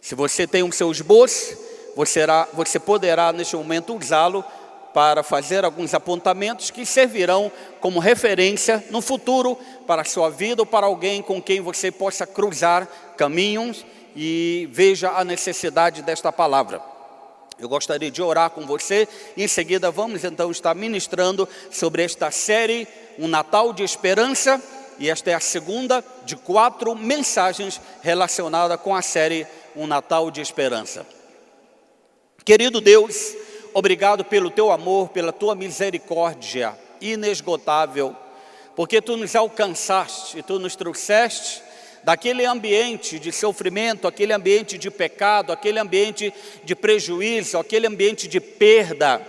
Se você tem o seu esboço, você poderá neste momento usá-lo para fazer alguns apontamentos que servirão como referência no futuro para a sua vida ou para alguém com quem você possa cruzar caminhos e veja a necessidade desta palavra. Eu gostaria de orar com você e em seguida vamos então estar ministrando sobre esta série, Um Natal de Esperança, e esta é a segunda de 4 mensagens relacionadas com a série Um Natal de Esperança. Querido Deus, obrigado pelo teu amor, pela tua misericórdia inesgotável, porque tu nos alcançaste e tu nos trouxeste daquele ambiente de sofrimento, aquele ambiente de pecado, aquele ambiente de prejuízo, aquele ambiente de perda.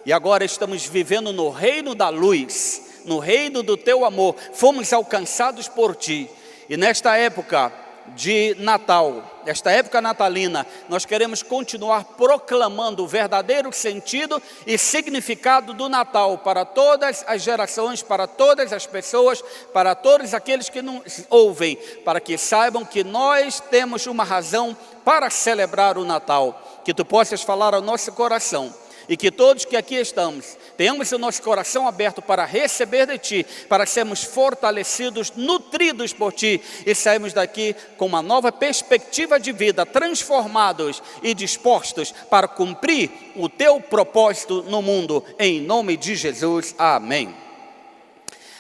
E agora estamos vivendo no reino da luz, no reino do teu amor. Fomos alcançados por ti. E nesta época de Natal, esta época natalina, nós queremos continuar proclamando o verdadeiro sentido e significado do Natal para todas as gerações, para todas as pessoas, para todos aqueles que nos ouvem, para que saibam que nós temos uma razão para celebrar o Natal, que tu possas falar ao nosso coração. E que todos que aqui estamos, tenhamos o nosso coração aberto para receber de Ti, para sermos fortalecidos, nutridos por Ti, e sairmos daqui com uma nova perspectiva de vida, transformados e dispostos para cumprir o Teu propósito no mundo, em nome de Jesus, amém.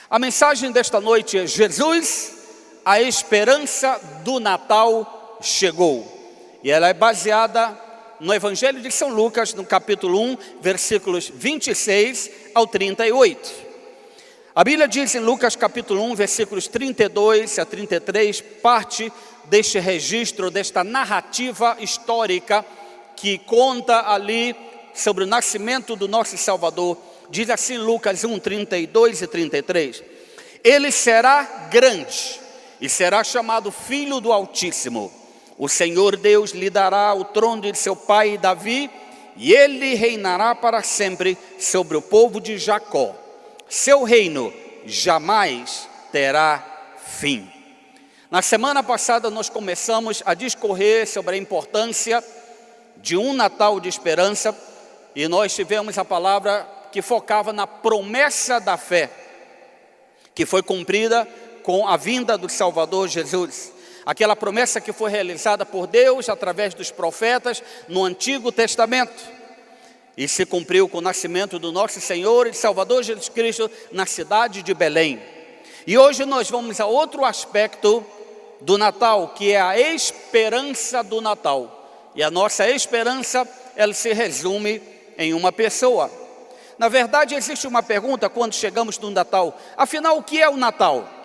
A mensagem desta noite é: Jesus, a esperança do Natal chegou. E ela é baseada no Evangelho de São Lucas, no capítulo 1, versículos 26 ao 38. A Bíblia diz em Lucas capítulo 1, versículos 32 a 33, parte deste registro, desta narrativa histórica que conta ali sobre o nascimento do nosso Salvador. Diz assim Lucas 1, 32 e 33. Ele será grande e será chamado Filho do Altíssimo. O Senhor Deus lhe dará o trono de seu pai Davi, e ele reinará para sempre sobre o povo de Jacó. Seu reino jamais terá fim. Na semana passada nós começamos a discorrer sobre a importância de um Natal de esperança, e nós tivemos a palavra que focava na promessa da fé, que foi cumprida com a vinda do Salvador Jesus. Aquela promessa que foi realizada por Deus através dos profetas no Antigo Testamento. E se cumpriu com o nascimento do nosso Senhor e Salvador Jesus Cristo na cidade de Belém. E hoje nós vamos a outro aspecto do Natal, que é a esperança do Natal. E a nossa esperança, ela se resume em uma pessoa. Na verdade, existe uma pergunta quando chegamos no Natal: afinal, o que é o Natal?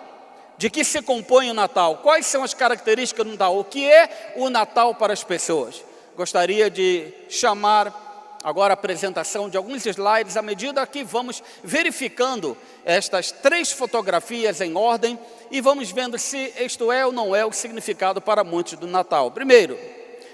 De que se compõe o Natal? Quais são as características do Natal? O que é o Natal para as pessoas? Gostaria de chamar agora a apresentação de alguns slides à medida que vamos verificando estas 3 fotografias em ordem e vamos vendo se isto é ou não é o significado para muitos do Natal. Primeiro,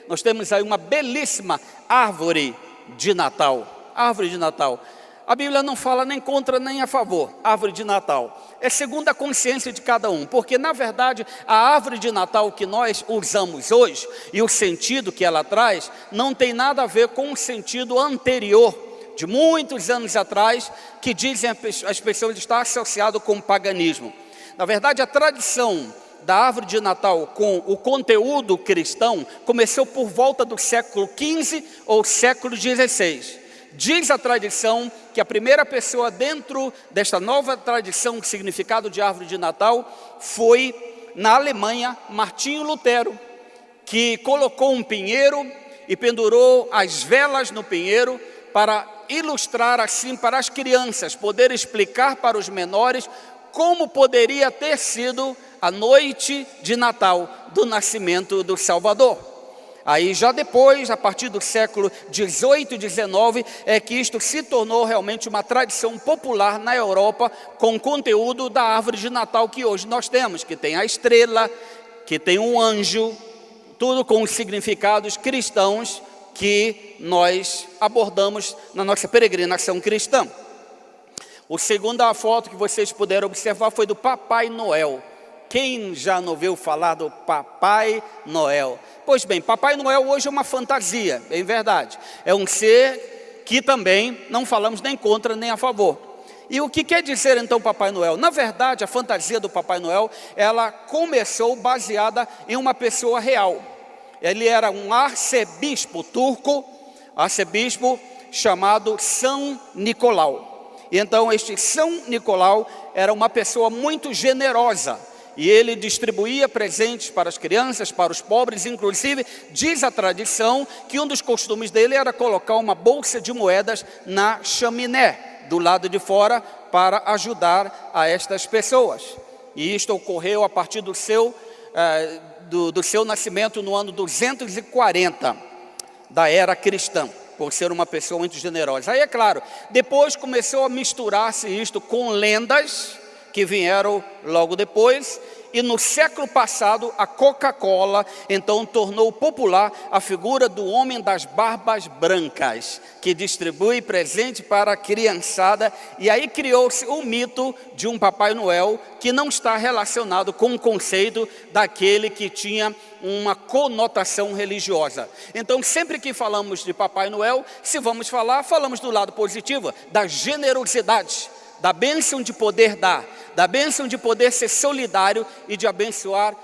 nós temos aí uma belíssima árvore de Natal. Árvore de Natal. A Bíblia não fala nem contra nem a favor, árvore de Natal. É segundo a consciência de cada um, porque na verdade a árvore de Natal que nós usamos hoje e o sentido que ela traz não tem nada a ver com o sentido anterior, de muitos anos atrás, que dizem as pessoas está associado com o paganismo. Na verdade, a tradição da árvore de Natal com o conteúdo cristão começou por volta do século XV ou século XVI. Diz a tradição que a primeira pessoa dentro desta nova tradição de significado de árvore de Natal foi, na Alemanha, Martinho Lutero, que colocou um pinheiro e pendurou as velas no pinheiro para ilustrar assim para as crianças, poder explicar para os menores como poderia ter sido a noite de Natal do nascimento do Salvador. Aí já depois, a partir do século XVIII e XIX, é que isto se tornou realmente uma tradição popular na Europa, com o conteúdo da árvore de Natal que hoje nós temos, que tem a estrela, que tem um anjo, tudo com os significados cristãos que nós abordamos na nossa peregrinação cristã. A segunda foto que vocês puderam observar foi do Papai Noel. Quem já não ouviu falar do Papai Noel? Pois bem, Papai Noel hoje é uma fantasia, é verdade. É um ser que também não falamos nem contra nem a favor. E o que quer dizer então Papai Noel? Na verdade, a fantasia do Papai Noel, ela começou baseada em uma pessoa real. Ele era um arcebispo turco, arcebispo chamado São Nicolau. E então este São Nicolau era uma pessoa muito generosa. E ele distribuía presentes para as crianças, para os pobres. Inclusive, diz a tradição que um dos costumes dele era colocar uma bolsa de moedas na chaminé do lado de fora, para ajudar a estas pessoas. E isto ocorreu a partir do seu nascimento no ano 240 da era cristã, por ser uma pessoa muito generosa. Aí é claro, depois começou a misturar-se isto com lendas que vieram logo depois. E no século passado, a Coca-Cola, então, tornou popular a figura do homem das barbas brancas, que distribui presente para a criançada. E aí criou-se o mito de um Papai Noel, que não está relacionado com o conceito daquele que tinha uma conotação religiosa. Então, sempre que falamos de Papai Noel, se vamos falar, falamos do lado positivo, da generosidade, da bênção de poder dar, da bênção de poder ser solidário e de abençoar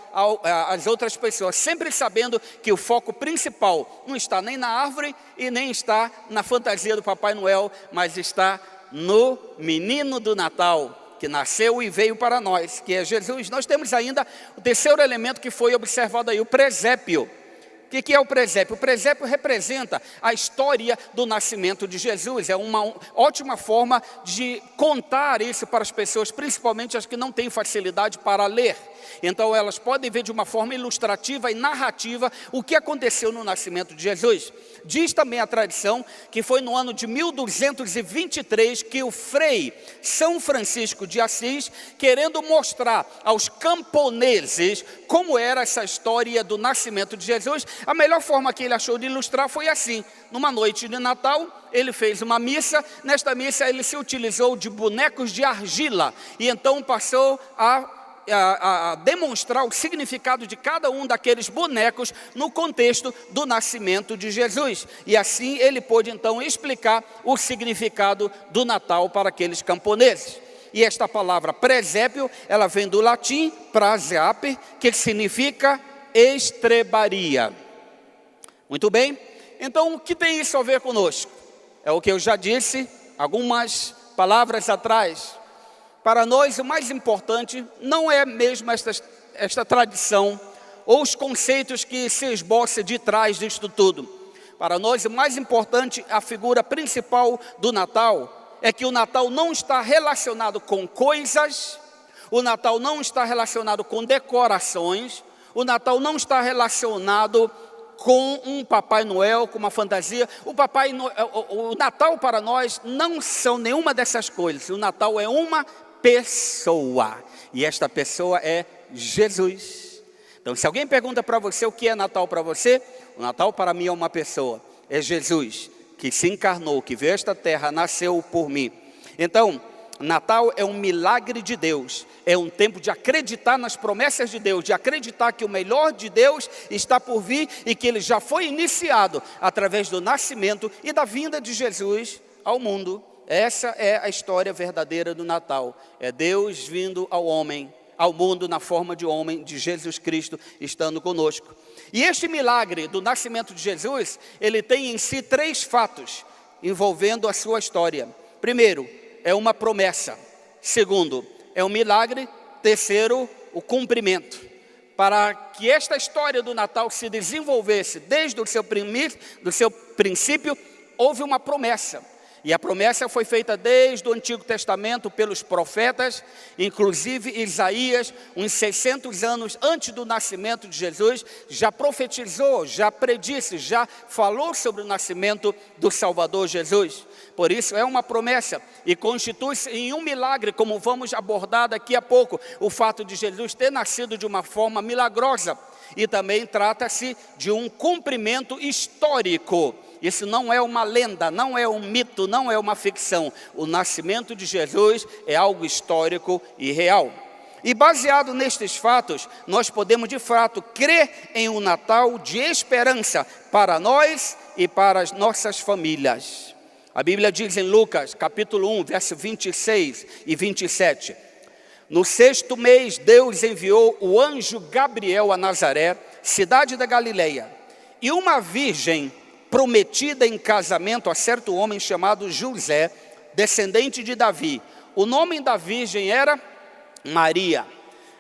as outras pessoas, sempre sabendo que o foco principal não está nem na árvore e nem está na fantasia do Papai Noel, mas está no menino do Natal, que nasceu e veio para nós, que é Jesus. Nós temos ainda o terceiro elemento que foi observado aí, o presépio. O que é o presépio? O presépio representa a história do nascimento de Jesus. É uma ótima forma de contar isso para as pessoas, principalmente as que não têm facilidade para ler. Então elas podem ver de uma forma ilustrativa e narrativa o que aconteceu no nascimento de Jesus. Diz também a tradição que foi no ano de 1223 que o frei São Francisco de Assis, querendo mostrar aos camponeses como era essa história do nascimento de Jesus, a melhor forma que ele achou de ilustrar foi assim: numa noite de Natal, ele fez uma missa. Nesta missa ele se utilizou de bonecos de argila e então passou a demonstrar o significado de cada um daqueles bonecos no contexto do nascimento de Jesus. E assim ele pôde então explicar o significado do Natal para aqueles camponeses. E esta palavra presépio, ela vem do latim praseaper, que significa estrebaria. Muito bem, então o que tem isso a ver conosco? É o que eu já disse algumas palavras atrás. Para nós, o mais importante não é mesmo esta tradição ou os conceitos que se esboçam de trás disto tudo. Para nós, o mais importante, a figura principal do Natal, é que o Natal não está relacionado com coisas, o Natal não está relacionado com decorações, o Natal não está relacionado com um Papai Noel, com uma fantasia. O Natal para nós não são nenhuma dessas coisas. O Natal é uma pessoa, e esta pessoa é Jesus. Então, se alguém pergunta para você o que é Natal para você, o Natal para mim é uma pessoa, é Jesus, que se encarnou, que veio a esta terra, nasceu por mim. Então, Natal é um milagre de Deus, é um tempo de acreditar nas promessas de Deus, de acreditar que o melhor de Deus está por vir e que ele já foi iniciado através do nascimento e da vinda de Jesus ao mundo. Essa é a história verdadeira do Natal. É Deus vindo ao homem, ao mundo na forma de homem, de Jesus Cristo estando conosco. E este milagre do nascimento de Jesus, ele tem em si três fatos envolvendo a sua história. Primeiro, é uma promessa. Segundo, é um milagre. Terceiro, o cumprimento. Para que esta história do Natal se desenvolvesse desde o seu princípio, houve uma promessa. E a promessa foi feita desde o Antigo Testamento pelos profetas, inclusive Isaías, uns 600 anos antes do nascimento de Jesus, já profetizou, já predisse, já falou sobre o nascimento do Salvador Jesus. Por isso é uma promessa e constitui-se em um milagre, como vamos abordar daqui a pouco, o fato de Jesus ter nascido de uma forma milagrosa. E também trata-se de um cumprimento histórico. Isso não é uma lenda, não é um mito, não é uma ficção. O nascimento de Jesus é algo histórico e real. E baseado nestes fatos, nós podemos de fato crer em um Natal de esperança para nós e para as nossas famílias. A Bíblia diz em Lucas, capítulo 1, verso 26 e 27. No 6º mês, Deus enviou o anjo Gabriel a Nazaré, cidade da Galileia, e uma virgem prometida em casamento a certo homem chamado José, descendente de Davi. O nome da virgem era Maria.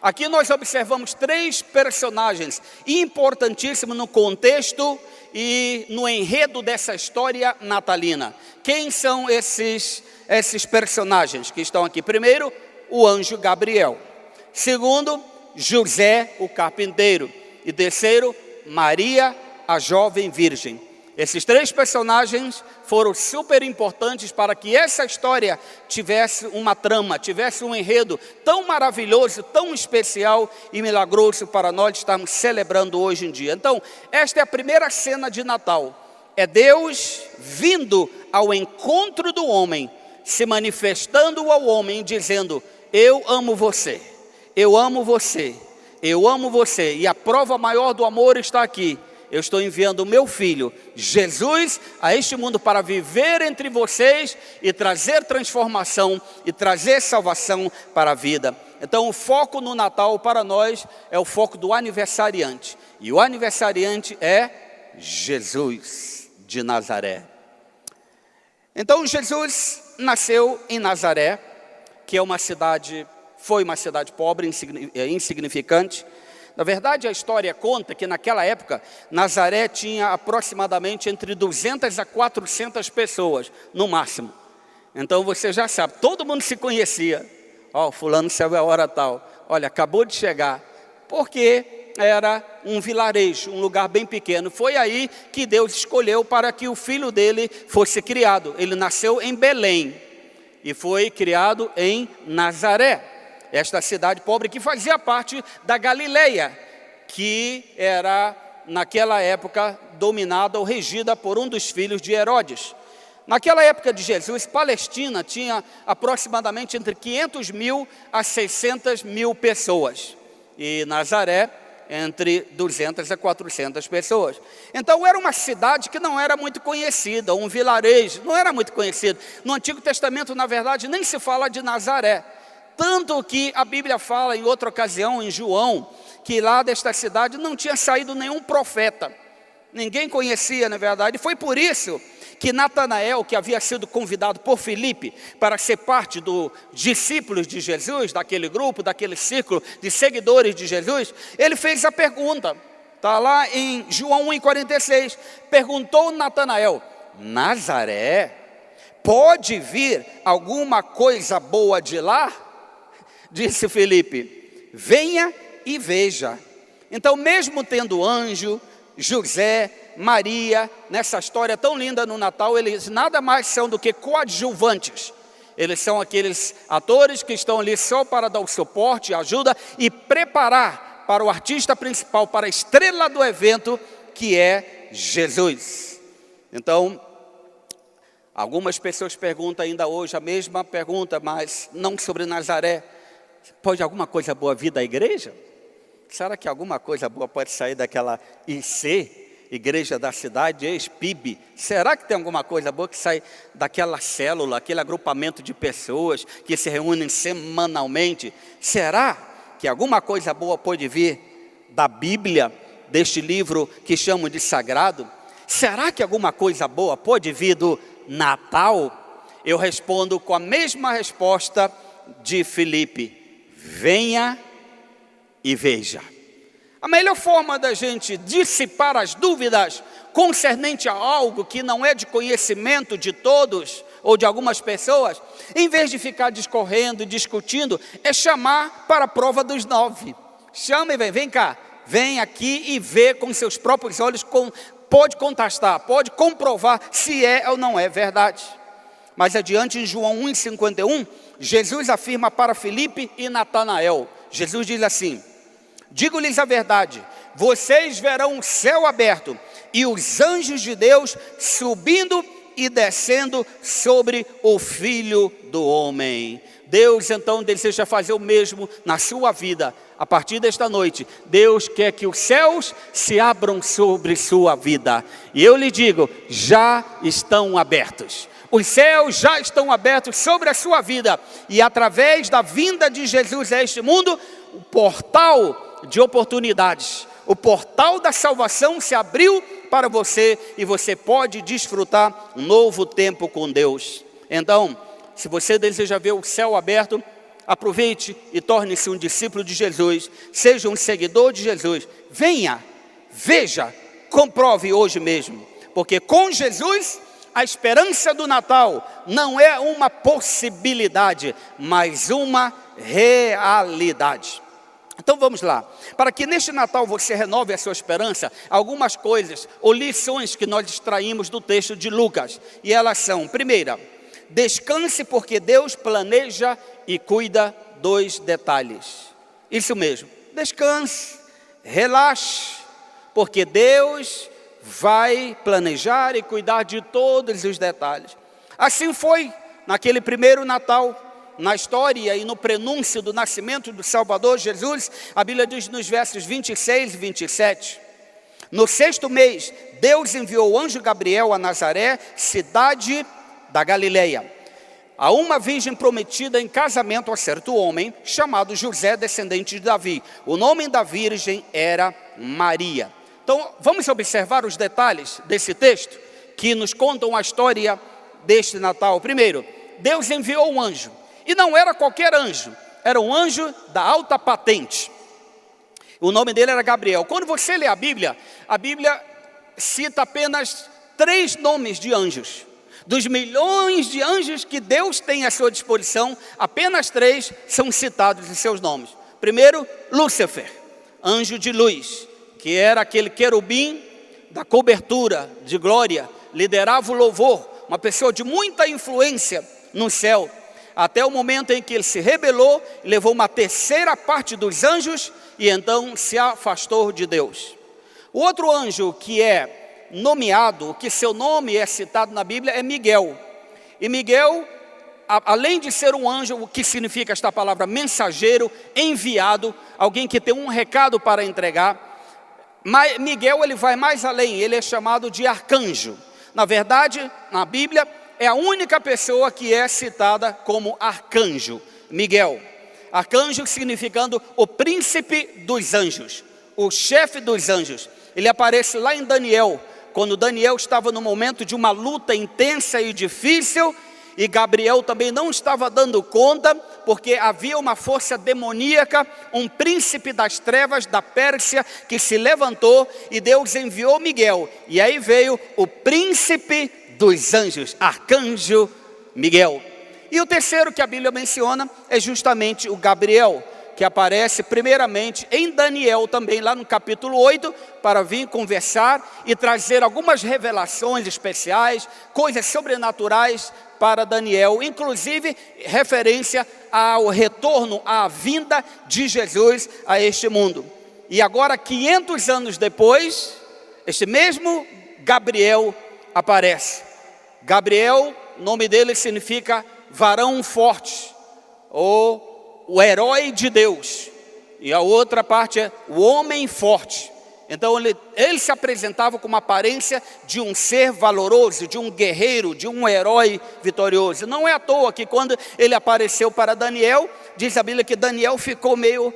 Aqui nós observamos 3 personagens importantíssimos no contexto e no enredo dessa história natalina. Quem são esses personagens que estão aqui? Primeiro, o anjo Gabriel. Segundo, José, o carpinteiro. E terceiro, Maria, a jovem virgem. Esses 3 personagens foram super importantes para que essa história tivesse uma trama, tivesse um enredo tão maravilhoso, tão especial e milagroso para nós estarmos celebrando hoje em dia. Então, esta é a primeira cena de Natal. É Deus vindo ao encontro do homem, se manifestando ao homem, dizendo: eu amo você, eu amo você, eu amo você. E a prova maior do amor está aqui. Eu estou enviando o meu filho, Jesus, a este mundo para viver entre vocês e trazer transformação e trazer salvação para a vida. Então o foco no Natal para nós é o foco do aniversariante. E o aniversariante é Jesus de Nazaré. Então Jesus nasceu em Nazaré, que é foi uma cidade pobre, insignificante. Na verdade, a história conta que naquela época, Nazaré tinha aproximadamente entre 200 a 400 pessoas, no máximo. Então você já sabe, todo mundo se conhecia. Ó, fulano saiu a hora tal. Olha, acabou de chegar. Porque era um vilarejo, um lugar bem pequeno. Foi aí que Deus escolheu para que o filho dele fosse criado. Ele nasceu em Belém e foi criado em Nazaré. Esta cidade pobre que fazia parte da Galileia, que era naquela época dominada ou regida por um dos filhos de Herodes. Naquela época de Jesus, Palestina tinha aproximadamente entre 500 mil a 600 mil pessoas. E Nazaré, entre 200 a 400 pessoas. Então era uma cidade que não era muito conhecida, um vilarejo, não era muito conhecido. No Antigo Testamento, na verdade, nem se fala de Nazaré. Tanto que a Bíblia fala em outra ocasião, em João, que lá desta cidade não tinha saído nenhum profeta. Ninguém conhecia, na verdade. E foi por isso que Natanael, que havia sido convidado por Filipe para ser parte dos discípulos de Jesus, daquele grupo, daquele círculo de seguidores de Jesus, ele fez a pergunta. Está lá em João 1,46. Perguntou Natanael: Nazaré, pode vir alguma coisa boa de lá? Disse Filipe: venha e veja. Então, mesmo tendo anjo, José, Maria, nessa história tão linda no Natal, eles nada mais são do que coadjuvantes. Eles são aqueles atores que estão ali só para dar o suporte, ajuda e preparar para o artista principal, para a estrela do evento, que é Jesus. Então, algumas pessoas perguntam ainda hoje a mesma pergunta, mas não sobre Nazaré. Pode alguma coisa boa vir da igreja? Será que alguma coisa boa pode sair daquela IC, Igreja da Cidade, ex-PIB? Será que tem alguma coisa boa que sai daquela célula, aquele agrupamento de pessoas que se reúnem semanalmente? Será que alguma coisa boa pode vir da Bíblia, deste livro que chamam de sagrado? Será que alguma coisa boa pode vir do Natal? Eu respondo com a mesma resposta de Filipe: venha e veja. A melhor forma da gente dissipar as dúvidas concernente a algo que não é de conhecimento de todos ou de algumas pessoas, em vez de ficar discorrendo e discutindo, é chamar para a prova dos 9. Chama e vem cá, vem aqui e vê com seus próprios olhos, pode contestar, pode comprovar se é ou não é verdade. Mais adiante, em João 1,51, Jesus afirma para Filipe e Natanael. Jesus diz assim: digo-lhes a verdade, vocês verão o céu aberto e os anjos de Deus subindo e descendo sobre o Filho do Homem. Deus então deseja fazer o mesmo na sua vida. A partir desta noite, Deus quer que os céus se abram sobre sua vida. E eu lhe digo, já estão abertos. Os céus já estão abertos sobre a sua vida. E através da vinda de Jesus a este mundo, o portal de oportunidades, o portal da salvação se abriu para você. E você pode desfrutar um novo tempo com Deus. Então, se você deseja ver o céu aberto, aproveite e torne-se um discípulo de Jesus. Seja um seguidor de Jesus. Venha, veja, comprove hoje mesmo. Porque com Jesus, a esperança do Natal não é uma possibilidade, mas uma realidade. Então vamos lá. Para que neste Natal você renove a sua esperança, algumas coisas ou lições que nós extraímos do texto de Lucas. E elas são, primeira, descanse porque Deus planeja e cuida dos detalhes. Isso mesmo, descanse, relaxe, porque Deus vai planejar e cuidar de todos os detalhes. Assim foi naquele primeiro Natal, na história e no prenúncio do nascimento do Salvador Jesus. A Bíblia diz nos versos 26 e 27. No 6º mês, Deus enviou o anjo Gabriel a Nazaré, cidade da Galileia, a uma virgem prometida em casamento a certo homem, chamado José, descendente de Davi. O nome da virgem era Maria. Então, vamos observar os detalhes desse texto, que nos contam a história deste Natal. Primeiro, Deus enviou um anjo, e não era qualquer anjo, era um anjo da alta patente. O nome dele era Gabriel. Quando você lê a Bíblia cita apenas 3 nomes de anjos. Dos milhões de anjos que Deus tem à sua disposição, apenas 3 são citados em seus nomes. Primeiro, Lúcifer, anjo de luz, que era aquele querubim da cobertura de glória, liderava o louvor, uma pessoa de muita influência no céu, até o momento em que ele se rebelou, levou uma terceira parte dos anjos e então se afastou de Deus. O outro anjo que é nomeado, que seu nome é citado na Bíblia, é Miguel. E Miguel, além de ser um anjo, o que significa esta palavra mensageiro, enviado, alguém que tem um recado para entregar, mas Miguel ele vai mais além, ele é chamado de arcanjo. Na verdade, na Bíblia, é a única pessoa que é citada como arcanjo, Miguel. Arcanjo significando o príncipe dos anjos, o chefe dos anjos. Ele aparece lá em Daniel, quando Daniel estava no momento de uma luta intensa e difícil, e Gabriel também não estava dando conta, porque havia uma força demoníaca, um príncipe das trevas da Pérsia que se levantou, e Deus enviou Miguel, e aí veio o príncipe dos anjos, arcanjo Miguel. E o terceiro que a Bíblia menciona é justamente o Gabriel, que aparece primeiramente em Daniel também, lá no capítulo 8, para vir conversar e trazer algumas revelações especiais, coisas sobrenaturais para Daniel, inclusive referência ao retorno, à vinda de Jesus a este mundo. E agora, 500 anos depois, este mesmo Gabriel aparece. Gabriel, o nome dele significa varão forte, ou o herói de Deus, e a outra parte é o homem forte. Então ele se apresentava com uma aparência de um ser valoroso, de um guerreiro, de um herói vitorioso. Não é à toa que quando ele apareceu para Daniel, diz a Bíblia que Daniel ficou meio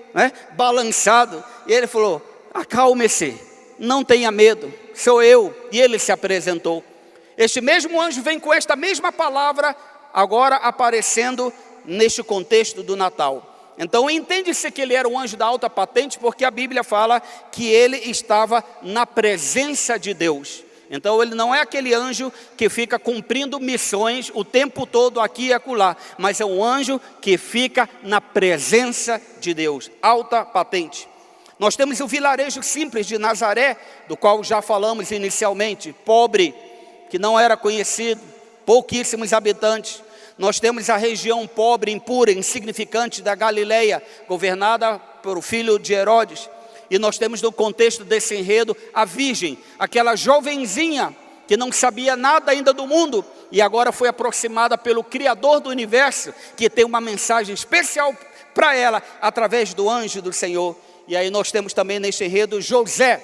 balançado, e ele falou: acalme-se, não tenha medo, sou eu. E ele se apresentou. Este mesmo anjo vem com esta mesma palavra, agora aparecendo neste contexto do Natal. Então entende-se que ele era um anjo da alta patente, porque a Bíblia fala que ele estava na presença de Deus. Então ele não é aquele anjo que fica cumprindo missões o tempo todo aqui e acolá, mas é um anjo que fica na presença de Deus, alta patente. Nós temos o vilarejo simples de Nazaré, do qual já falamos inicialmente, pobre, que não era conhecido, pouquíssimos habitantes. Nós temos a região pobre, impura, insignificante da Galileia, governada por o filho de Herodes. E nós temos no contexto desse enredo a virgem, aquela jovenzinha que não sabia nada ainda do mundo, e agora foi aproximada pelo Criador do universo, que tem uma mensagem especial para ela, através do anjo do Senhor. E aí nós temos também neste enredo José,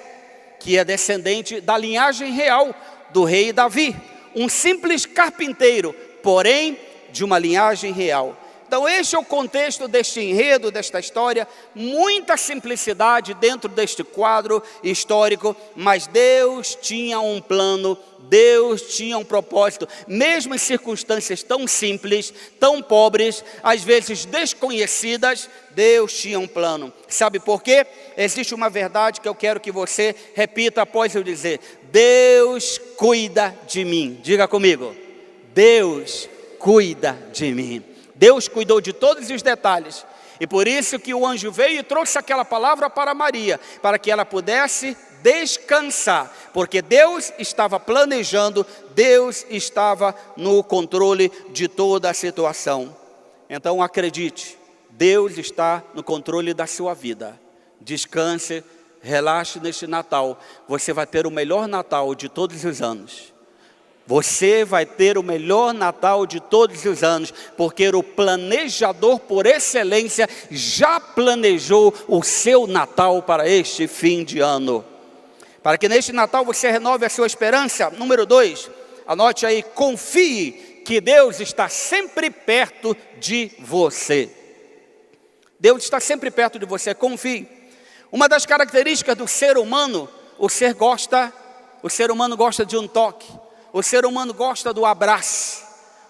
que é descendente da linhagem real do rei Davi, um simples carpinteiro, porém de uma linhagem real. Então este é o contexto deste enredo, desta história, muita simplicidade dentro deste quadro histórico, mas Deus tinha um plano, Deus tinha um propósito, mesmo em circunstâncias tão simples, tão pobres, às vezes desconhecidas, Deus tinha um plano. Sabe por quê? Existe uma verdade que eu quero que você repita após eu dizer: Deus cuida de mim. Diga comigo: Deus cuida de mim. Deus cuidou de todos os detalhes, e por isso que o anjo veio e trouxe aquela palavra para Maria, para que ela pudesse descansar, porque Deus estava planejando, Deus estava no controle de toda a situação. Então acredite, Deus está no controle da sua vida. Descanse, relaxe neste Natal, você vai ter o melhor Natal de todos os anos. Você vai ter o melhor Natal de todos os anos, porque o planejador por excelência já planejou o seu Natal para este fim de ano. Para que neste Natal você renove a sua esperança. Número 2, anote aí: confie que Deus está sempre perto de você. Deus está sempre perto de você, confie. Uma das características do ser humano, o ser humano gosta de um toque. O ser humano gosta do abraço,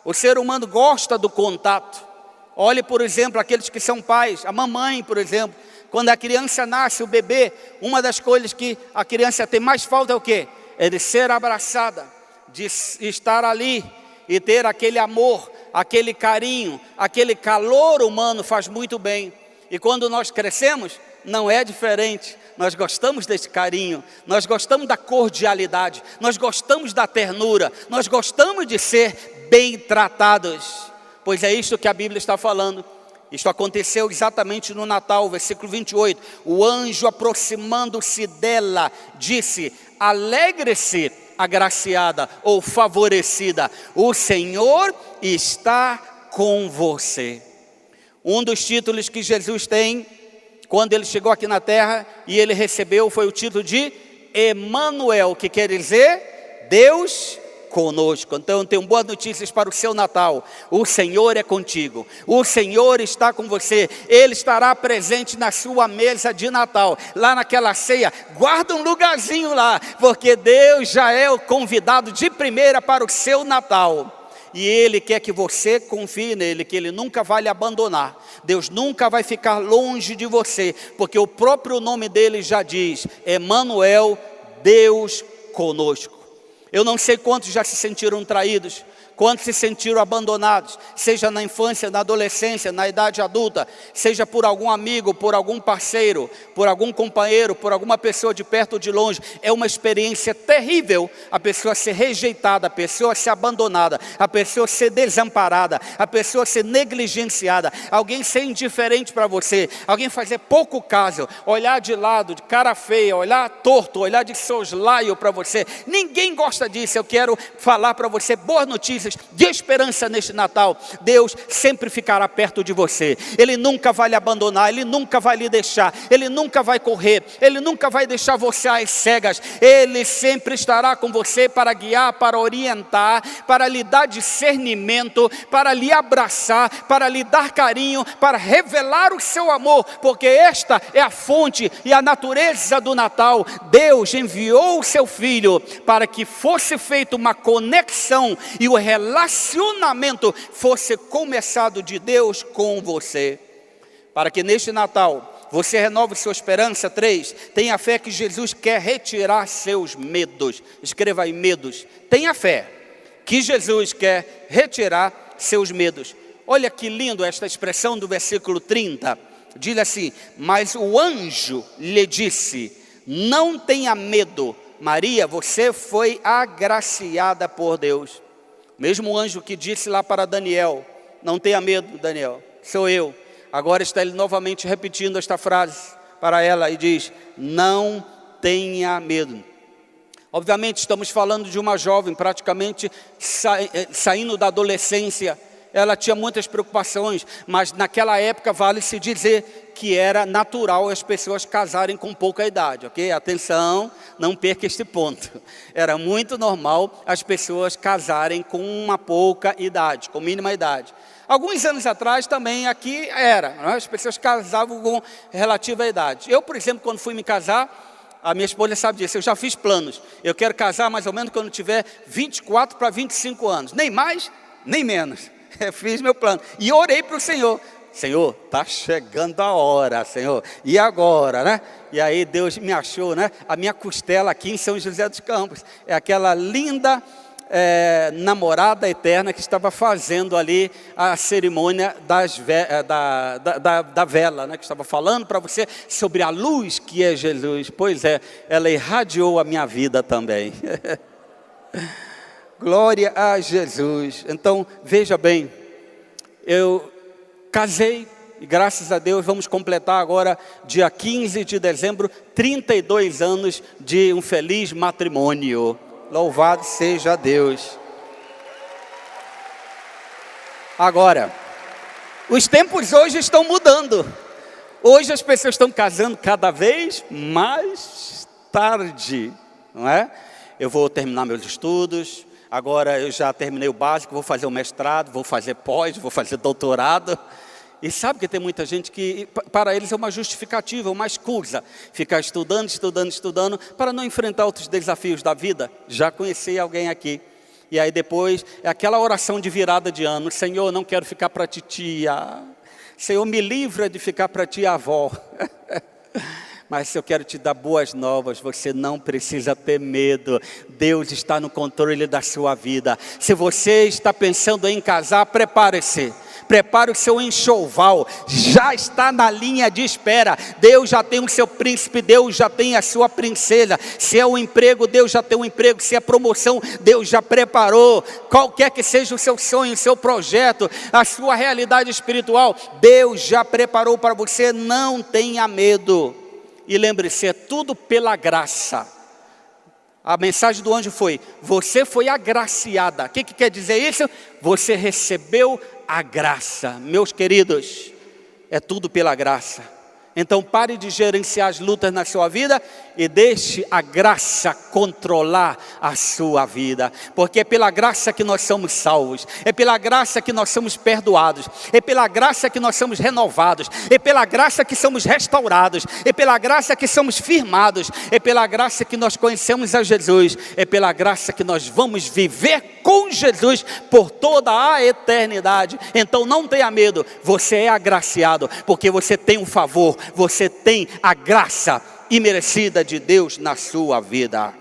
o ser humano gosta do contato. Olhe, por exemplo, aqueles que são pais, a mamãe, por exemplo, quando a criança nasce, o bebê, uma das coisas que a criança tem mais falta é o quê? É de ser abraçada, de estar ali e ter aquele amor, aquele carinho, aquele calor humano faz muito bem. E quando nós crescemos, não é diferente. Nós gostamos desse carinho, nós gostamos da cordialidade, nós gostamos da ternura, nós gostamos de ser bem tratados. Pois é isso que a Bíblia está falando. Isto aconteceu exatamente no Natal, versículo 28. O anjo, aproximando-se dela, disse: alegre-se, agraciada ou favorecida, o Senhor está com você. Um dos títulos que Jesus tem quando ele chegou aqui na terra e ele recebeu foi o título de Emanuel, que quer dizer Deus conosco. Então eu tenho boas notícias para o seu Natal. O Senhor é contigo, o Senhor está com você, Ele estará presente na sua mesa de Natal, lá naquela ceia. Guarda um lugarzinho lá, porque Deus já é o convidado de primeira para o seu Natal. E Ele quer que você confie nele, que Ele nunca vai lhe abandonar. Deus nunca vai ficar longe de você, porque o próprio nome dele já diz: Emanuel, Deus conosco. Eu não sei quantos já se sentiram traídos, quantos se sentiram abandonados, seja na infância, na adolescência, na idade adulta, seja por algum amigo, por algum parceiro, por algum companheiro, por alguma pessoa de perto ou de longe. É uma experiência terrível a pessoa ser rejeitada, a pessoa ser abandonada, a pessoa ser desamparada, a pessoa ser negligenciada, alguém ser indiferente para você, alguém fazer pouco caso, olhar de lado, de cara feia, olhar torto, olhar de soslaio para você. Ninguém gosta disso. Eu quero falar para você boas notícias de esperança neste Natal. Deus sempre ficará perto de você, Ele nunca vai lhe abandonar, Ele nunca vai lhe deixar, Ele nunca vai correr, Ele nunca vai deixar você às cegas. Ele sempre estará com você para guiar, para orientar, para lhe dar discernimento, para lhe abraçar, para lhe dar carinho, para revelar o seu amor, porque esta é a fonte e a natureza do Natal. Deus enviou o seu Filho para que fosse feita uma conexão e o relacionamento fosse começado de Deus com você. Para que neste Natal você renove sua esperança. 3, tenha fé que Jesus quer retirar seus medos. Escreva aí: medos. Tenha fé que Jesus quer retirar seus medos. Olha que lindo esta expressão do versículo 30. Diz assim: mas o anjo lhe disse: não tenha medo, Maria, você foi agraciada por Deus. Mesmo anjo que disse lá para Daniel: não tenha medo, Daniel, sou eu. Agora está ele novamente repetindo esta frase para ela e diz: não tenha medo. Obviamente estamos falando de uma jovem praticamente saindo da adolescência. Ela tinha muitas preocupações, mas naquela época vale-se dizer que era natural as pessoas casarem com pouca idade, ok? Atenção, não perca este ponto. Era muito normal as pessoas casarem com uma pouca idade, com mínima idade. Alguns anos atrás também aqui era, né? As pessoas casavam com relativa idade. Eu, por exemplo, quando fui me casar, a minha esposa sabe disso, eu já fiz planos. Eu quero casar mais ou menos quando tiver 24 para 25 anos, nem mais, nem menos. Eu fiz meu plano e orei para o Senhor. Senhor, está chegando a hora, Senhor. E agora, né? E aí Deus me achou, né? A minha costela aqui em São José dos Campos. É aquela linda namorada eterna que estava fazendo ali a cerimônia da vela, né? Que estava falando para você sobre a luz que é Jesus. Pois é, ela irradiou a minha vida também. Glória a Jesus. Então, veja bem, eu casei e graças a Deus vamos completar agora, dia 15 de dezembro, 32 anos de um feliz matrimônio. Louvado seja Deus. Agora, os tempos hoje estão mudando. Hoje as pessoas estão casando cada vez mais tarde, não é? Eu vou terminar meus estudos. Agora eu já terminei o básico, vou fazer o mestrado, vou fazer pós, vou fazer doutorado. E sabe que tem muita gente que, para eles é uma justificativa, uma escusa. Ficar estudando, para não enfrentar outros desafios da vida. Já conheci alguém aqui. E aí depois, é aquela oração de virada de ano. Senhor, não quero ficar para titia. Senhor, me livra de ficar para tia-avó. Mas eu quero te dar boas novas, você não precisa ter medo. Deus está no controle da sua vida. Se você está pensando em casar, prepare-se. Prepare o seu enxoval, já está na linha de espera. Deus já tem o seu príncipe, Deus já tem a sua princesa. Se é um emprego, Deus já tem um emprego. Se é promoção, Deus já preparou. Qualquer que seja o seu sonho, o seu projeto, a sua realidade espiritual, Deus já preparou para você. Não tenha medo. E lembre-se, é tudo pela graça. A mensagem do anjo foi: você foi agraciada. O que quer dizer isso? Você recebeu a graça. Meus queridos, é tudo pela graça. Então pare de gerenciar as lutas na sua vida e deixe a graça controlar a sua vida. Porque é pela graça que nós somos salvos, é pela graça que nós somos perdoados, é pela graça que nós somos renovados, é pela graça que somos restaurados, é pela graça que somos firmados, é pela graça que nós conhecemos a Jesus, é pela graça que nós vamos viver com Jesus por toda a eternidade. Então não tenha medo, você é agraciado, porque você tem um favor, você tem a graça imerecida de Deus na sua vida.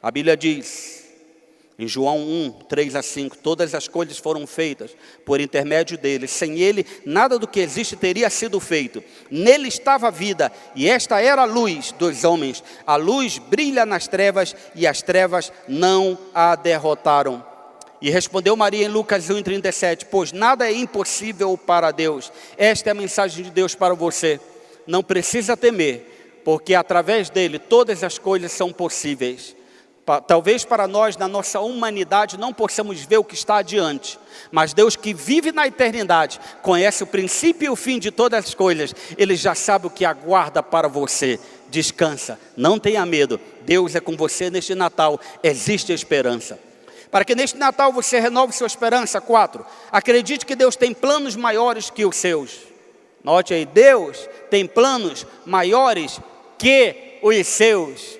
A Bíblia diz, em João 1, 3 a 5, todas as coisas foram feitas por intermédio dele. Sem ele, nada do que existe teria sido feito. Nele estava a vida, e esta era a luz dos homens. A luz brilha nas trevas, e as trevas não a derrotaram. E respondeu Maria em Lucas 1,37, pois nada é impossível para Deus. Esta é a mensagem de Deus para você. Não precisa temer, porque através dele todas as coisas são possíveis. Talvez para nós, na nossa humanidade, não possamos ver o que está adiante. Mas Deus que vive na eternidade, conhece o princípio e o fim de todas as coisas. Ele já sabe o que aguarda para você. Descansa, não tenha medo. Deus é com você neste Natal, existe esperança. Para que neste Natal você renove sua esperança. 4, acredite que Deus tem planos maiores que os seus. Note aí, Deus tem planos maiores que os seus.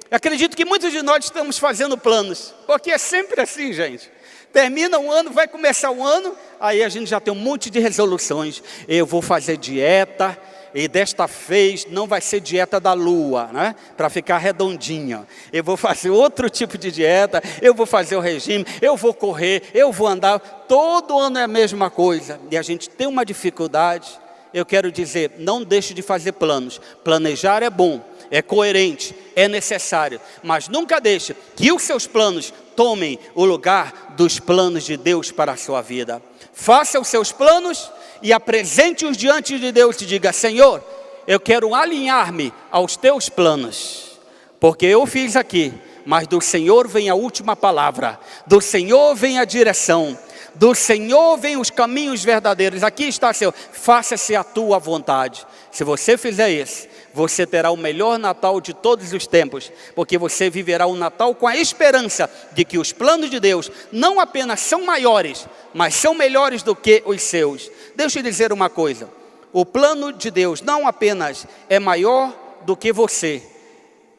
Eu acredito que muitos de nós estamos fazendo planos, porque é sempre assim, gente. Termina um ano, vai começar um ano, aí a gente já tem um monte de resoluções. Eu vou fazer dieta, e desta vez não vai ser dieta da lua, né? Para ficar redondinho. Eu vou fazer outro tipo de dieta, eu vou fazer o regime, eu vou correr, eu vou andar. Todo ano é a mesma coisa, e a gente tem uma dificuldade. Eu quero dizer, não deixe de fazer planos. Planejar é bom, é coerente, é necessário. Mas nunca deixe que os seus planos tomem o lugar dos planos de Deus para a sua vida. Faça os seus planos e apresente-os diante de Deus e diga, Senhor, eu quero alinhar-me aos teus planos. Porque eu fiz aqui mas do Senhor vem a última palavra, do Senhor vem a direção, do Senhor vem os caminhos verdadeiros. Aqui está, Senhor, faça-se a tua vontade. Se você fizer isso, você terá o melhor Natal de todos os tempos, porque você viverá um Natal com a esperança de que os planos de Deus não apenas são maiores, mas são melhores do que os seus. Deixa eu dizer uma coisa, o plano de Deus não apenas é maior do que você,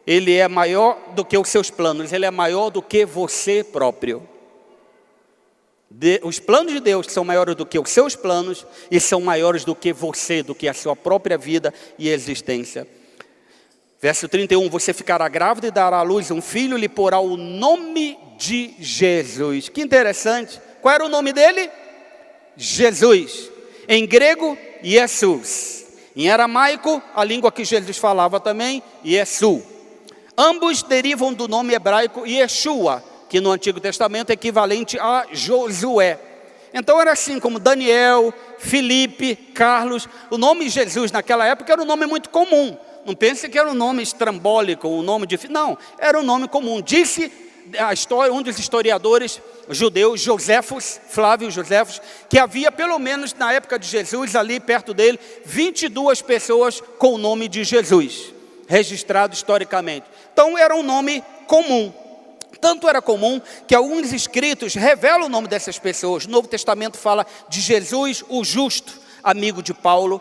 ele é maior do que os seus planos, ele é maior do que você próprio. Os planos de Deus são maiores do que os seus planos e são maiores do que você, do que a sua própria vida e existência. Verso 31, você ficará grávida e dará à luz um filho, lhe porá o nome de Jesus. Que interessante, qual era o nome dele? Jesus. Em grego, Jesus. Em aramaico, a língua que Jesus falava também, Yesu. Ambos derivam do nome hebraico Yeshua, que no Antigo Testamento é equivalente a Josué. Então era assim como Daniel, Felipe, Carlos. O nome Jesus naquela época era um nome muito comum. Não pense que era um nome estrambólico, um nome difícil. Não, era um nome comum. Disse a história, um dos historiadores judeus, Joséfos, Flávio Joséfos, que havia pelo menos na época de Jesus, ali perto dele, 22 pessoas com o nome de Jesus, registrado historicamente. Então era um nome comum. Tanto era comum que alguns escritos revelam o nome dessas pessoas. O Novo Testamento fala de Jesus, o justo, amigo de Paulo.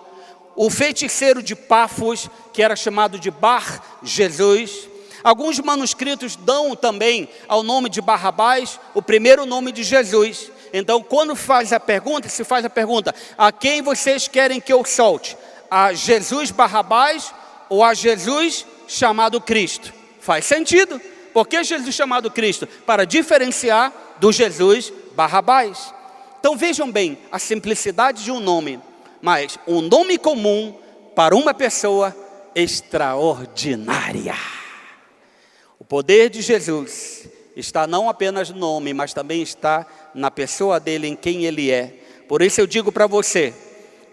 O feiticeiro de Pafos, que era chamado de Bar Jesus. Alguns manuscritos dão também ao nome de Barrabás o primeiro nome de Jesus. Então, quando se faz a pergunta, a quem vocês querem que eu solte? A Jesus Barrabás ou a Jesus chamado Cristo? Faz sentido. Por que Jesus chamado Cristo? Para diferenciar do Jesus Barrabás. Então vejam bem a simplicidade de um nome, mas um nome comum para uma pessoa extraordinária. O poder de Jesus está não apenas no nome, mas também está na pessoa dele, em quem ele é. Por isso eu digo para você,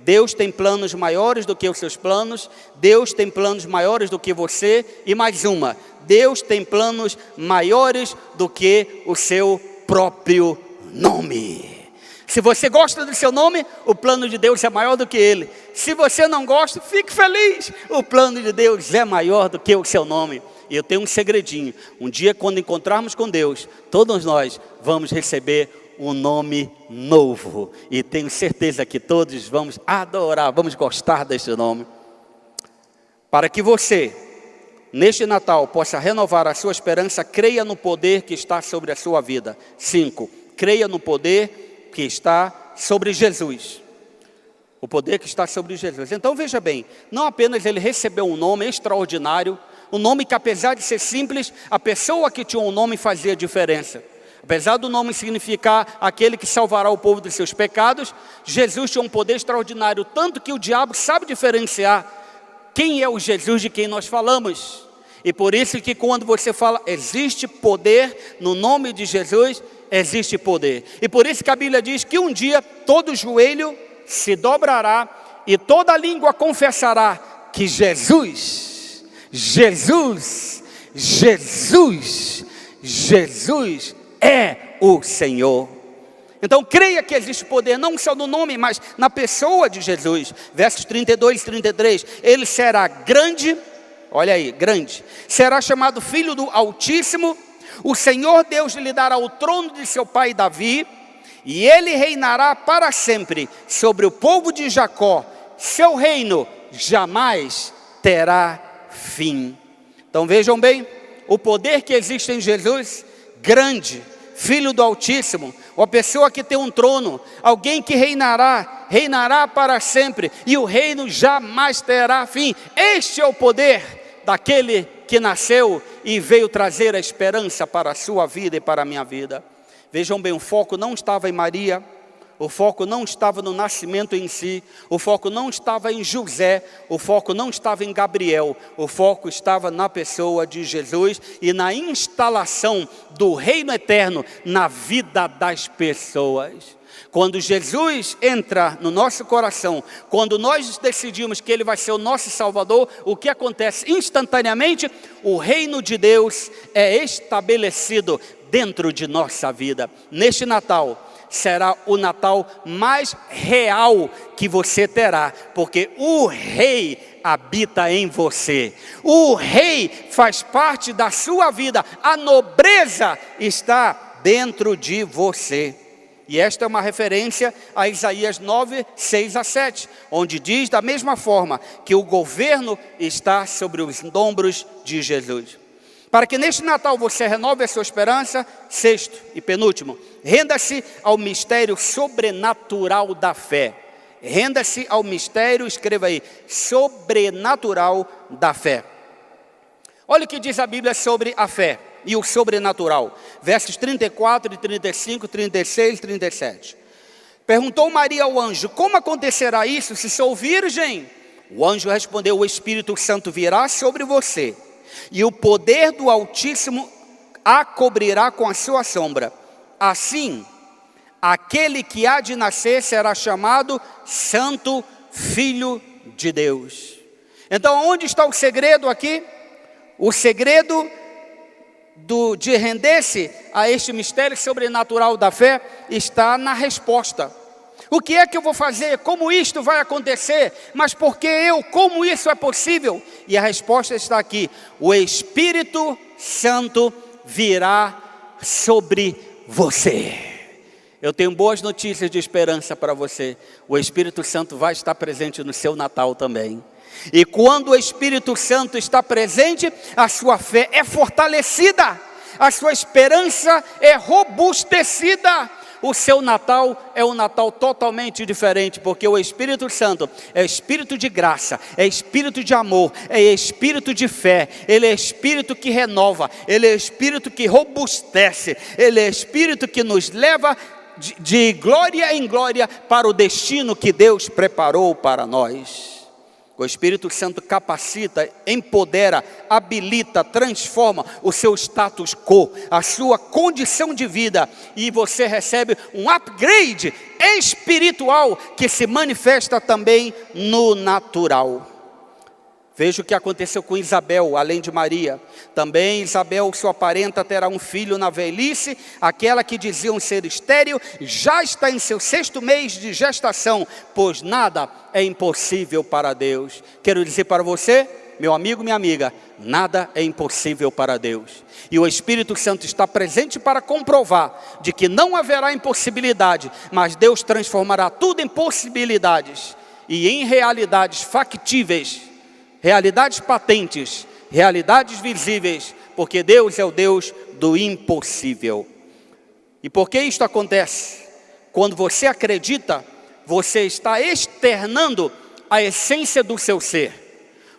Deus tem planos maiores do que os seus planos, Deus tem planos maiores do que você, e mais uma, Deus tem planos maiores do que o seu próprio nome. Se você gosta do seu nome, o plano de Deus é maior do que ele. Se você não gosta, fique feliz, o plano de Deus é maior do que o seu nome. E eu tenho um segredinho, um dia quando encontrarmos com Deus, todos nós vamos receber um nome novo, e tenho certeza que todos vamos adorar, vamos gostar desse nome. Para que você, neste Natal, possa renovar a sua esperança, creia no poder que está sobre a sua vida. 5, creia no poder que está sobre Jesus. O poder que está sobre Jesus. Então veja bem, não apenas ele recebeu um nome extraordinário, um nome que apesar de ser simples, a pessoa que tinha um nome fazia diferença. Apesar do nome significar aquele que salvará o povo dos seus pecados, Jesus tinha um poder extraordinário, tanto que o diabo sabe diferenciar quem é o Jesus de quem nós falamos. E por isso que quando você fala, existe poder no nome de Jesus, existe poder. E por isso que a Bíblia diz que um dia todo joelho se dobrará e toda língua confessará que Jesus é o Senhor. Então creia que existe poder não só no nome, mas na pessoa de Jesus. Versos 32 e 33, ele será grande, olha aí, grande, será chamado Filho do Altíssimo, o Senhor Deus lhe dará o trono de seu pai Davi, e ele reinará para sempre sobre o povo de Jacó, seu reino jamais terá fim. Então vejam bem, o poder que existe em Jesus, grande, Filho do Altíssimo, uma pessoa que tem um trono, alguém que reinará para sempre, e o reino jamais terá fim. Este é o poder daquele que nasceu e veio trazer a esperança para a sua vida e para a minha vida. Vejam bem, o foco não estava em Maria, o foco não estava no nascimento em si, o foco não estava em José, o foco não estava em Gabriel, o foco estava na pessoa de Jesus e na instalação do reino eterno na vida das pessoas. Quando Jesus entra no nosso coração, quando nós decidimos que Ele vai ser o nosso Salvador, o que acontece instantaneamente? O reino de Deus é estabelecido dentro de nossa vida. Neste Natal, será o Natal mais real que você terá, porque o Rei habita em você. O Rei faz parte da sua vida. A nobreza está dentro de você. E esta é uma referência a Isaías 9, 6 a 7, onde diz da mesma forma que o governo está sobre os ombros de Jesus. Para que neste Natal você renove a sua esperança, sexto e penúltimo, renda-se ao mistério sobrenatural da fé. Renda-se ao mistério, escreva aí, sobrenatural da fé. Olha o que diz a Bíblia sobre a fé e o sobrenatural. Versos 34, 35, 36 e 37. Perguntou Maria ao anjo: como acontecerá isso se sou virgem? O anjo respondeu: o Espírito Santo virá sobre você, e o poder do Altíssimo a cobrirá com a sua sombra. Assim, aquele que há de nascer será chamado Santo Filho de Deus. Então, onde está o segredo aqui? O segredo de render-se a este mistério sobrenatural da fé está na resposta. O que é que eu vou fazer? Como isto vai acontecer? Mas por que eu? Como isso é possível? E a resposta está aqui: o Espírito Santo virá sobre você. Eu tenho boas notícias de esperança para você. O Espírito Santo vai estar presente no seu Natal também. E quando o Espírito Santo está presente, a sua fé é fortalecida, a sua esperança é robustecida. O seu Natal é um Natal totalmente diferente, porque o Espírito Santo é espírito de graça, é espírito de amor, é espírito de fé. Ele é espírito que renova, ele é espírito que robustece, ele é espírito que nos leva de glória em glória para o destino que Deus preparou para nós. O Espírito Santo capacita, empodera, habilita, transforma o seu status quo, a sua condição de vida, e você recebe um upgrade espiritual que se manifesta também no natural. Veja o que aconteceu com Isabel, além de Maria. Também Isabel, sua parenta, terá um filho na velhice. Aquela que diziam ser estéril já está em seu 6º mês de gestação, pois nada é impossível para Deus. Quero dizer para você, meu amigo, minha amiga, nada é impossível para Deus. E o Espírito Santo está presente para comprovar de que não haverá impossibilidade, mas Deus transformará tudo em possibilidades e em realidades factíveis, realidades patentes, realidades visíveis, porque Deus é o Deus do impossível. E por que isto acontece? Quando você acredita, você está externando a essência do seu ser.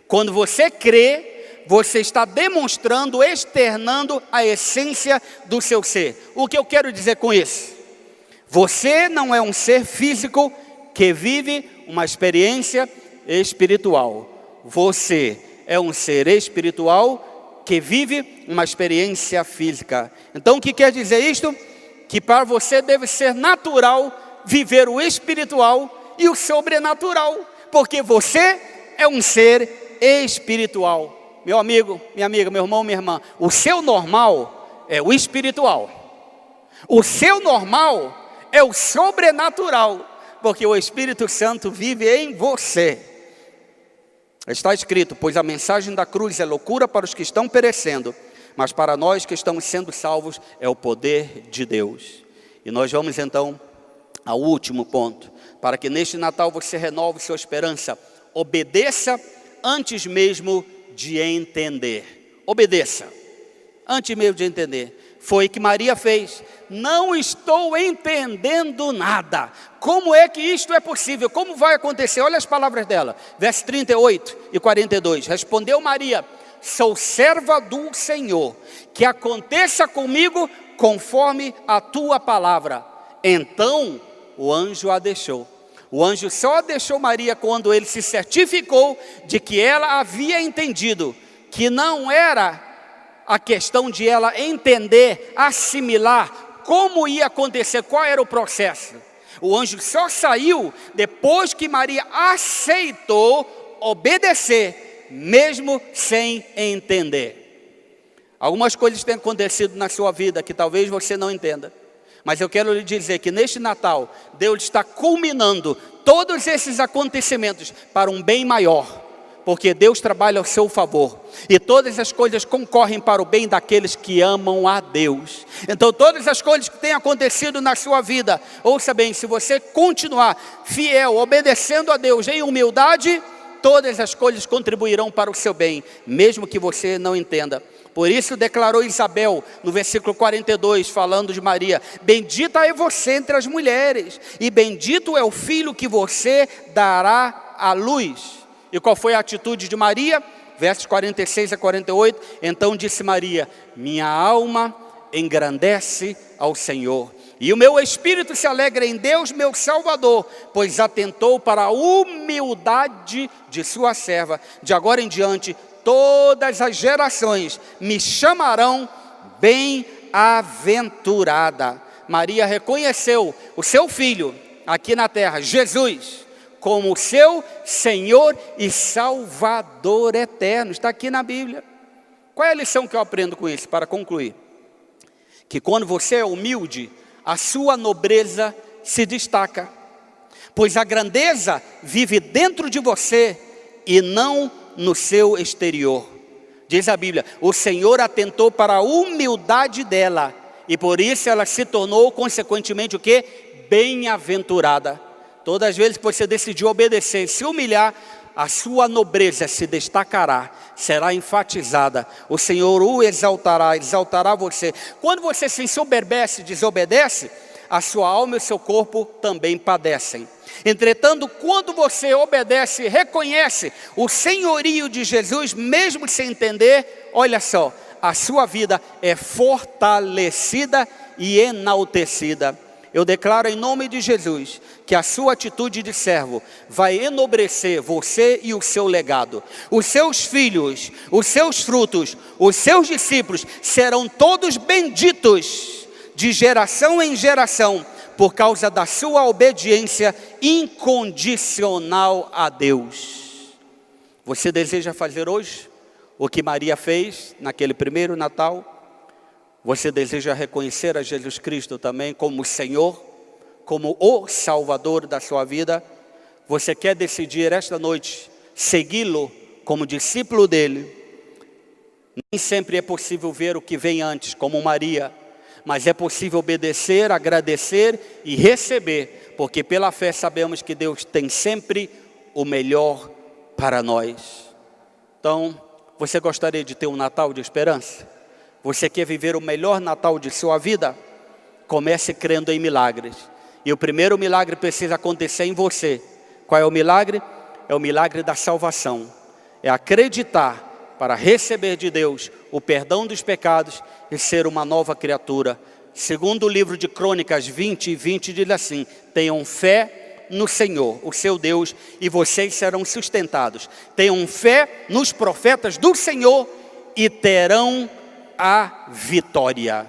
Quando você crê, você está demonstrando, externando a essência do seu ser. O que eu quero dizer com isso? Você não é um ser físico que vive uma experiência espiritual. Você é um ser espiritual que vive uma experiência física. Então o que quer dizer isto? Que para você deve ser natural viver o espiritual e o sobrenatural, porque você é um ser espiritual. Meu amigo, minha amiga, meu irmão, minha irmã, o seu normal é o espiritual. O seu normal é o sobrenatural, porque o Espírito Santo vive em você. Está escrito: pois a mensagem da cruz é loucura para os que estão perecendo, mas para nós que estamos sendo salvos é o poder de Deus. E nós vamos então ao último ponto, para que neste Natal você renove sua esperança. Obedeça antes mesmo de entender. Obedeça antes mesmo de entender. Foi o que Maria fez. Não estou entendendo nada. Como é que isto é possível? Como vai acontecer? Olha as palavras dela. Versos 38 e 42. Respondeu Maria: sou serva do Senhor, que aconteça comigo conforme a tua palavra. Então o anjo a deixou. O anjo só deixou Maria quando ele se certificou de que ela havia entendido que não era a questão de ela entender, assimilar como ia acontecer, qual era o processo. O anjo só saiu depois que Maria aceitou obedecer, mesmo sem entender. Algumas coisas têm acontecido na sua vida que talvez você não entenda. Mas eu quero lhe dizer que neste Natal, Deus está culminando todos esses acontecimentos para um bem maior. Porque Deus trabalha ao seu favor. E todas as coisas concorrem para o bem daqueles que amam a Deus. Então todas as coisas que têm acontecido na sua vida, ouça bem, se você continuar fiel, obedecendo a Deus em humildade, todas as coisas contribuirão para o seu bem, mesmo que você não entenda. Por isso declarou Isabel, no versículo 42, falando de Maria: bendita é você entre as mulheres, e bendito é o filho que você dará à luz. E qual foi a atitude de Maria? Versos 46 a 48, então disse Maria: minha alma engrandece ao Senhor, e o meu espírito se alegra em Deus meu Salvador, pois atentou para a humildade de sua serva. De agora em diante, todas as gerações me chamarão bem-aventurada. Maria reconheceu o seu filho aqui na terra, Jesus, como seu Senhor e Salvador eterno. Está aqui na Bíblia. Qual é a lição que eu aprendo com isso, para concluir? Que quando você é humilde, a sua nobreza se destaca, pois a grandeza vive dentro de você e não no seu exterior. Diz a Bíblia: o Senhor atentou para a humildade dela, e por isso ela se tornou consequentemente o quê? Bem-aventurada. Todas as vezes que você decidiu obedecer, se humilhar, a sua nobreza se destacará, será enfatizada. O Senhor o exaltará, exaltará você. Quando você se ensoberbece e desobedece, a sua alma e o seu corpo também padecem. Entretanto, quando você obedece e reconhece o senhorio de Jesus, mesmo sem entender, olha só, a sua vida é fortalecida e enaltecida. Eu declaro em nome de Jesus que a sua atitude de servo vai enobrecer você e o seu legado. Os seus filhos, os seus frutos, os seus discípulos serão todos benditos de geração em geração, por causa da sua obediência incondicional a Deus. Você deseja fazer hoje o que Maria fez naquele primeiro Natal? Você deseja reconhecer a Jesus Cristo também como Senhor, como o Salvador da sua vida? Você quer decidir esta noite segui-lo como discípulo dele? Nem sempre é possível ver o que vem antes, como Maria, mas é possível obedecer, agradecer e receber, porque pela fé sabemos que Deus tem sempre o melhor para nós. Então, você gostaria de ter um Natal de esperança? Você quer viver o melhor Natal de sua vida? Comece crendo em milagres. E o primeiro milagre precisa acontecer em você. Qual é o milagre? É o milagre da salvação. É acreditar para receber de Deus o perdão dos pecados e ser uma nova criatura. Segundo o livro de Crônicas 20:20 diz assim: tenham fé no Senhor, o seu Deus, e vocês serão sustentados. Tenham fé nos profetas do Senhor e terão a vitória.